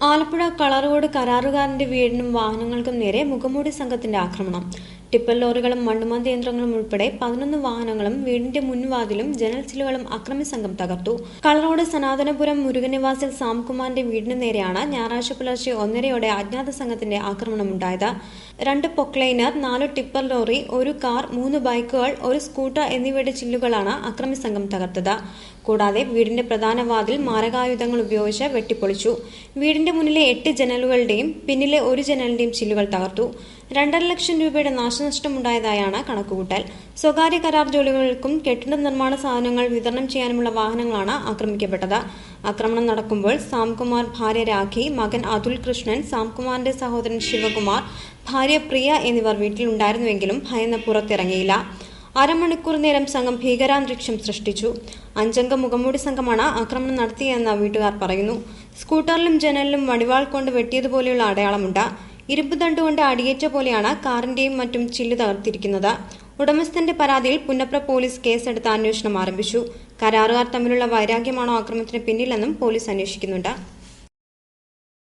ആലപ്പുഴ കളറുകോട് കരാറുകാരന്റെ വീടിനും വാഹനങ്ങൾക്കും നേരെ മുഖംമൂടി സംഘത്തിന്റെ ആക്രമണം. ടിപ്പർ ലോറികളും മണ്ണുമാന്തി യന്ത്രങ്ങളും ഉൾപ്പെടെ 11 വാഹനങ്ങളും വീടിന്റെ മുൻവാതിലും ജനൽ ചില്ലുകളും അക്രമി സംഘം തകർത്തു. കളറോട് സനാതനപുരം മുരുകൻ നിവാസിൽ സാംകുമാറിന്റെ വീടിന് നേരെയാണ് ഞായറാഴ്ച പുലർച്ചെ 1:30 അജ്ഞാത സംഘത്തിന്റെ ആക്രമണമുണ്ടായത്. 2 പൊക്ലൈനർ, 4 ടിപ്പർ ലോറി, 1 കാർ, 3 ബൈക്കുകൾ, 1 സ്കൂട്ടർ എന്നിവയുടെ ചില്ലുകളാണ് അക്രമി സംഘം തകർത്തത്. കൂടാതെ വീടിന്റെ പ്രധാന വാതിൽ മാരകായുധങ്ങൾ ഉപയോഗിച്ച് വെട്ടിപ്പൊളിച്ചു. വീടിന്റെ മുന്നിലെ 8 ജനലുകളുടെയും പിന്നിലെ 1 ജനലിന്റെയും ചില്ലുകൾ തകർത്തു. 2.5 ലക്ഷം രൂപയുടെ നാശനഷ്ടമുണ്ടായതായാണ് കണക്കുകൂട്ടൽ. സ്വകാര്യ കരാർ ജോലികൾക്കും കെട്ടിട നിർമ്മാണ സാധനങ്ങൾ വിതരണം ചെയ്യാനുമുള്ള വാഹനങ്ങളാണ് ആക്രമിക്കപ്പെട്ടത്. ആക്രമണം നടക്കുമ്പോൾ സാംകുമാർ, ഭാര്യ രാഖി, മകൻ അതുൽ കൃഷ്ണൻ, സാംകുമാറിന്റെ സഹോദരൻ ശിവകുമാർ, ഭാര്യ പ്രിയ എന്നിവർ വീട്ടിലുണ്ടായിരുന്നുവെങ്കിലും ഭയന്ന് പുറത്തിറങ്ങിയില്ല. അരമണിക്കൂർ നേരം സംഘം ഭീകരാന്തരീക്ഷം സൃഷ്ടിച്ചു. 5 അംഗ മുഖംമൂടി സംഘമാണ് ആക്രമണം നടത്തിയതെന്ന് വീട്ടുകാർ പറയുന്നു. സ്കൂട്ടറിലും ജനലിലും വടിവാൾ കൊണ്ട് വെട്ടിയതുപോലെയുള്ള അടയാളമുണ്ട്. ഇരുമ്പ് തണ്ടുകൊണ്ട് അടിയേറ്റ പോലെയാണ് കാറിന്റെയും മറ്റും ചില്ല് തകർത്തിരിക്കുന്നത്. ഉടമസ്ഥന്റെ പരാതിയിൽ പുന്നപ്ര പോലീസ് കേസെടുത്ത് അന്വേഷണം ആരംഭിച്ചു. കരാറുകാർ തമ്മിലുള്ള വൈരാഗ്യമാണോ ആക്രമണത്തിന് പിന്നിലെന്നും പോലീസ് അന്വേഷിക്കുന്നുണ്ട്.